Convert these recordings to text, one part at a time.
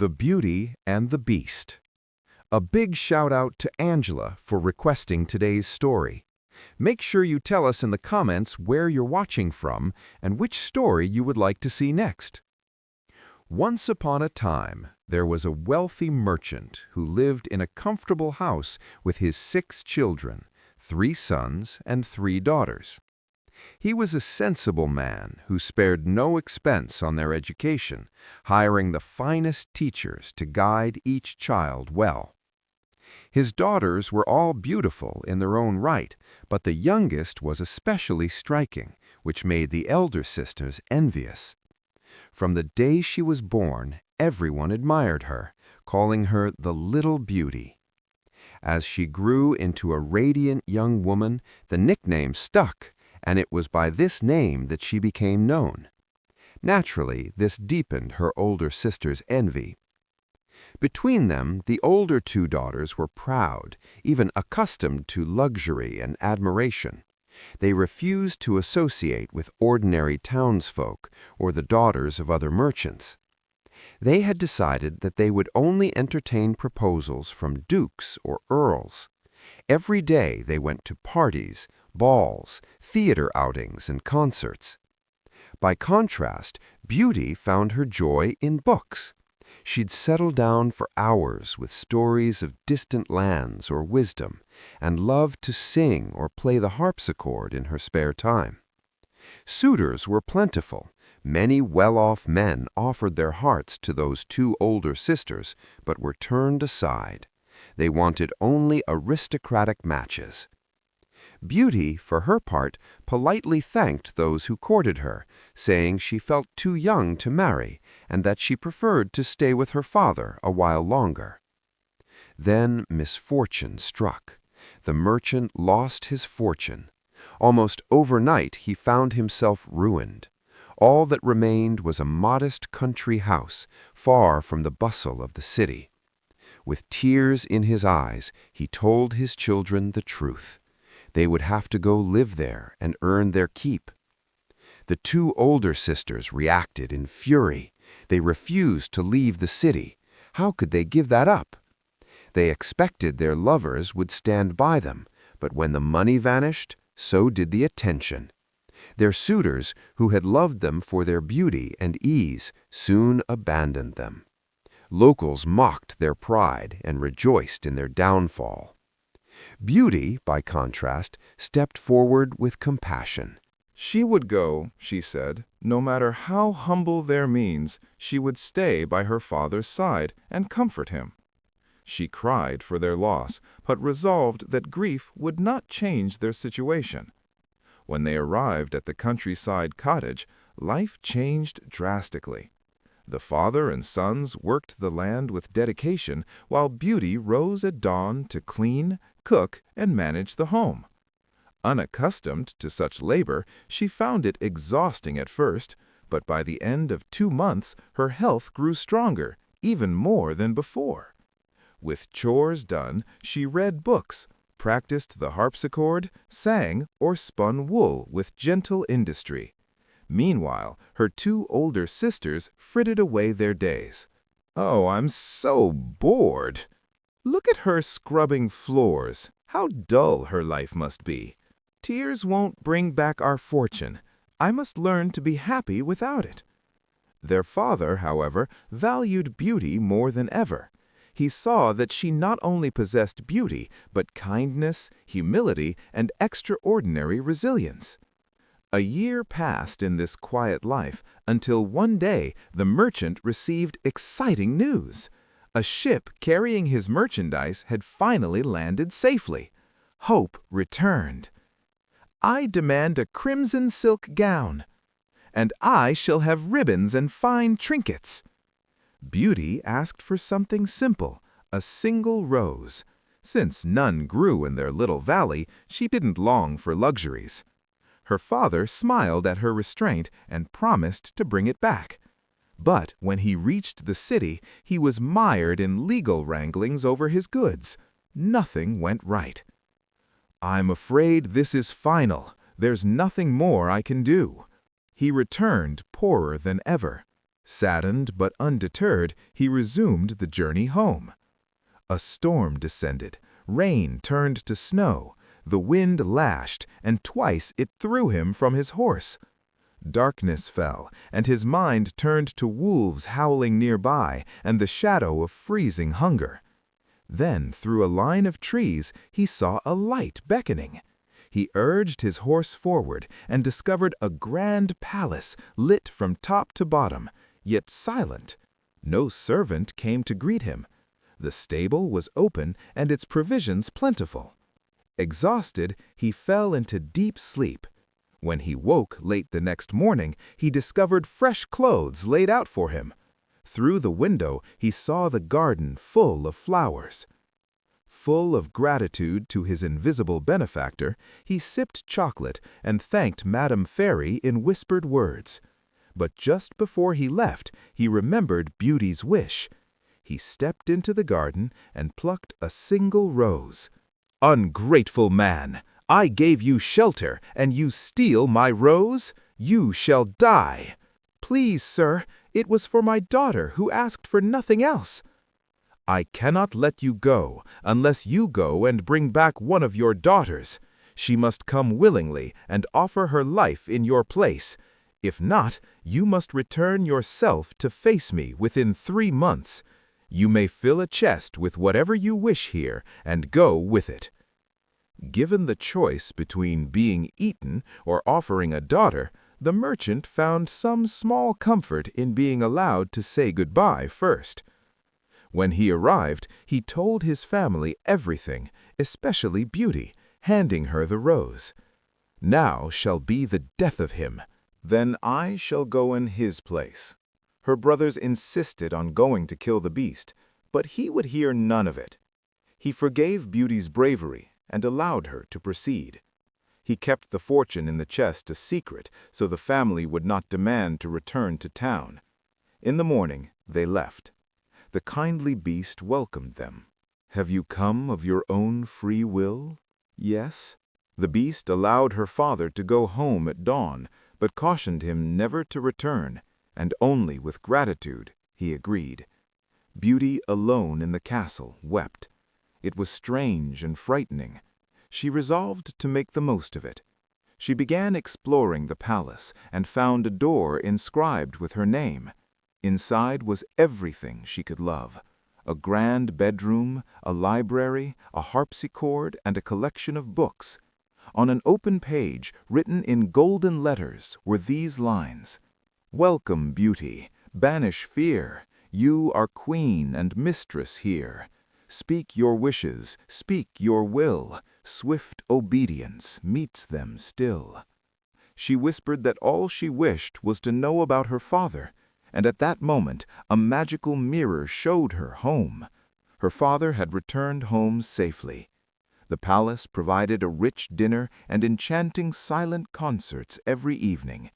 The Beauty and the Beast. A big shout out to Angela for requesting today's story. Make sure you tell us in the comments where you're watching from and which story you would like to see next. Once upon a time, there was a wealthy merchant who lived in a comfortable house with his 6 children, 3 sons and 3 daughters. He was a sensible man who spared no expense on their education, hiring the finest teachers to guide each child well. His daughters were all beautiful in their own right, but the youngest was especially striking, which made the elder sisters envious. From the day she was born, everyone admired her, calling her the Little Beauty. As she grew into a radiant young woman, the nickname stuck, and it was by this name that she became known. Naturally, this deepened her older sister's envy. Between them, the older 2 daughters were proud, even accustomed to luxury and admiration. They refused to associate with ordinary townsfolk or the daughters of other merchants. They had decided that they would only entertain proposals from dukes or earls. Every day they went to parties, balls, theater outings, and concerts. By contrast, Beauty found her joy in books. She'd settle down for hours with stories of distant lands or wisdom, and loved to sing or play the harpsichord in her spare time. Suitors were plentiful. Many well-off men offered their hearts to those 2 older sisters, but were turned aside. They wanted only aristocratic matches. Beauty, for her part, politely thanked those who courted her, saying she felt too young to marry and that she preferred to stay with her father a while longer. Then misfortune struck. The merchant lost his fortune. Almost overnight he found himself ruined. All that remained was a modest country house, far from the bustle of the city. With tears in his eyes, he told his children the truth. They would have to go live there and earn their keep. The 2 older sisters reacted in fury. They refused to leave the city. How could they give that up? They expected their lovers would stand by them, but when the money vanished, so did the attention. Their suitors, who had loved them for their beauty and ease, soon abandoned them. Locals mocked their pride and rejoiced in their downfall. Beauty, by contrast, stepped forward with compassion. She would go, she said, no matter how humble their means, she would stay by her father's side and comfort him. She cried for their loss, but resolved that grief would not change their situation. When they arrived at the countryside cottage, life changed drastically. The father and sons worked the land with dedication, while Beauty rose at dawn to clean, cook, and manage the home. Unaccustomed to such labor, she found it exhausting at first, but by the end of 2 months her health grew stronger, even more than before. With chores done, she read books, practiced the harpsichord, sang, or spun wool with gentle industry. Meanwhile, her 2 older sisters frittered away their days. "Oh, I'm so bored. Look at her scrubbing floors. How dull her life must be. Tears won't bring back our fortune. I must learn to be happy without it." Their father, however, valued Beauty more than ever. He saw that she not only possessed beauty, but kindness, humility, and extraordinary resilience. A year passed in this quiet life until one day the merchant received exciting news. A ship carrying his merchandise had finally landed safely. Hope returned. "I demand a crimson silk gown, and I shall have ribbons and fine trinkets." Beauty asked for something simple, a single rose. Since none grew in their little valley, she didn't long for luxuries. Her father smiled at her restraint and promised to bring it back. But when he reached the city, he was mired in legal wranglings over his goods. Nothing went right. "I'm afraid this is final. There's nothing more I can do." He returned poorer than ever. Saddened but undeterred, he resumed the journey home. A storm descended, rain turned to snow, the wind lashed, and twice it threw him from his horse. Darkness fell, and his mind turned to wolves howling nearby and the shadow of freezing hunger. Then, through a line of trees, he saw a light beckoning. He urged his horse forward and discovered a grand palace lit from top to bottom, yet silent. No servant came to greet him. The stable was open and its provisions plentiful. Exhausted, he fell into deep sleep. When he woke late the next morning, he discovered fresh clothes laid out for him. Through the window, he saw the garden full of flowers. Full of gratitude to his invisible benefactor, he sipped chocolate and thanked Madame Fairy in whispered words. But just before he left, he remembered Beauty's wish. He stepped into the garden and plucked a single rose. "Ungrateful man! I gave you shelter, and you steal my rose? You shall die!" "Please, sir, it was for my daughter who asked for nothing else." "I cannot let you go unless you go and bring back one of your daughters. She must come willingly and offer her life in your place. If not, you must return yourself to face me within 3 months. You may fill a chest with whatever you wish here and go with it." Given the choice between being eaten or offering a daughter, the merchant found some small comfort in being allowed to say goodbye first. When he arrived, he told his family everything, especially Beauty, handing her the rose. "Now shall be the death of him. Then I shall go in his place." Her brothers insisted on going to kill the beast, but he would hear none of it. He forgave Beauty's bravery and allowed her to proceed. He kept the fortune in the chest a secret so the family would not demand to return to town. In the morning, they left. The kindly beast welcomed them. "Have you come of your own free will?" "Yes." The beast allowed her father to go home at dawn, but cautioned him never to return, and only with gratitude he agreed. Beauty, alone in the castle, wept. It was strange and frightening. She resolved to make the most of it. She began exploring the palace and found a door inscribed with her name. Inside was everything she could love: a grand bedroom, a library, a harpsichord, and a collection of books. On an open page, written in golden letters, were these lines: "Welcome, Beauty, banish fear. You are queen and mistress here. Speak your wishes, speak your will. Swift obedience meets them still." She whispered that all she wished was to know about her father, and at that moment a magical mirror showed her home. Her father had returned home safely. The palace provided a rich dinner and enchanting silent concerts every evening.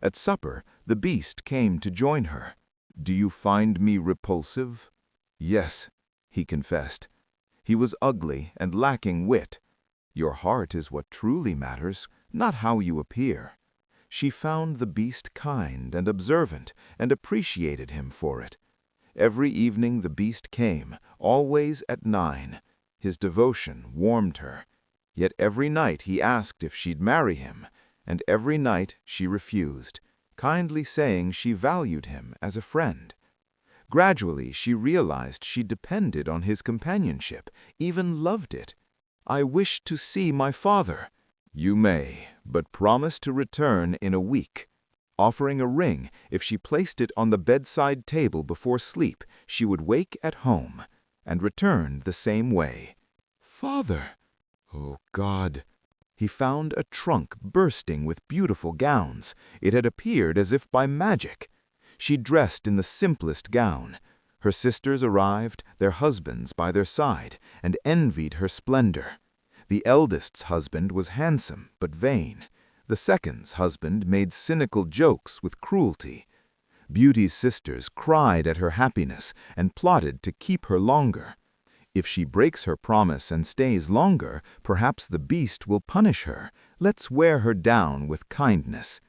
At supper, the beast came to join her. "Do you find me repulsive?" "Yes," he confessed. He was ugly and lacking wit. "Your heart is what truly matters, not how you appear." She found the beast kind and observant and appreciated him for it. Every evening the beast came, always at 9. His devotion warmed her. Yet every night he asked if she'd marry him, and every night she refused, kindly saying she valued him as a friend. Gradually she realized she depended on his companionship, even loved it. "I wish to see my father." "You may, but promise to return in a week." Offering a ring, if she placed it on the bedside table before sleep, she would wake at home, and return the same way. "Father!" "Oh, God!" He found a trunk bursting with beautiful gowns. It had appeared as if by magic. She dressed in the simplest gown. Her sisters arrived, their husbands by their side, and envied her splendor. The eldest's husband was handsome but vain. The second's husband made cynical jokes with cruelty. Beauty's sisters cried at her happiness and plotted to keep her longer. If she breaks her promise and stays longer, perhaps the beast will punish her. Let's wear her down with kindness.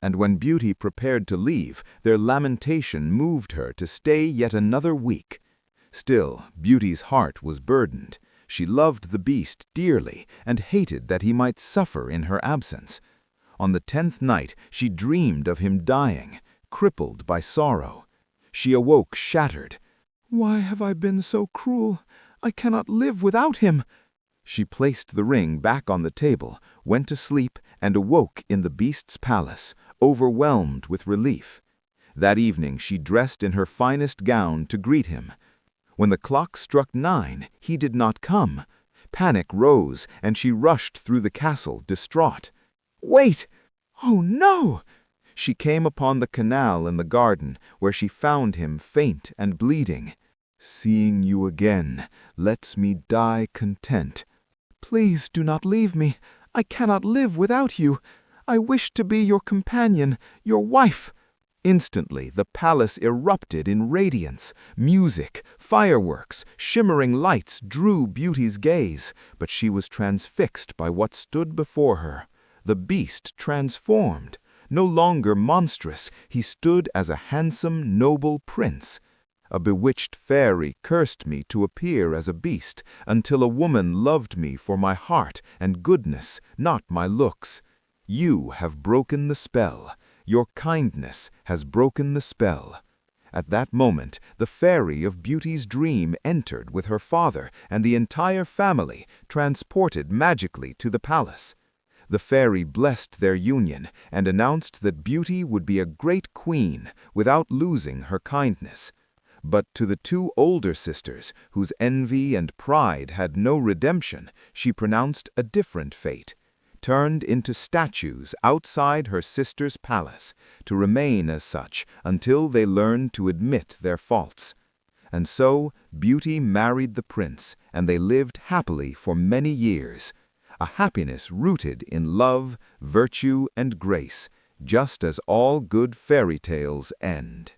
And when Beauty prepared to leave, their lamentation moved her to stay yet another week. Still, Beauty's heart was burdened. She loved the Beast dearly and hated that he might suffer in her absence. On the 10th night, she dreamed of him dying, crippled by sorrow. She awoke shattered. "Why have I been so cruel? I cannot live without him." She placed the ring back on the table, went to sleep, and awoke in the Beast's palace, overwhelmed with relief. That evening she dressed in her finest gown to greet him. When the clock struck 9, he did not come. Panic rose, and she rushed through the castle, distraught. "Wait! Oh, no!" She came upon the canal in the garden, where she found him faint and bleeding. "Seeing you again lets me die content." "Please do not leave me. I cannot live without you. I wish to be your companion, your wife." Instantly, the palace erupted in radiance. Music, fireworks, shimmering lights drew Beauty's gaze, but she was transfixed by what stood before her. The Beast transformed. No longer monstrous, he stood as a handsome, noble prince. "A bewitched fairy cursed me to appear as a beast, until a woman loved me for my heart and goodness, not my looks. You have broken the spell. Your kindness has broken the spell." At that moment, the fairy of Beauty's dream entered with her father and the entire family, transported magically to the palace. The fairy blessed their union and announced that Beauty would be a great queen without losing her kindness. But to the 2 older sisters, whose envy and pride had no redemption, she pronounced a different fate. Turned into statues outside her sister's palace, to remain as such until they learned to admit their faults. And so Beauty married the prince, and they lived happily for many years. A happiness rooted in love, virtue, and grace, just as all good fairy tales end.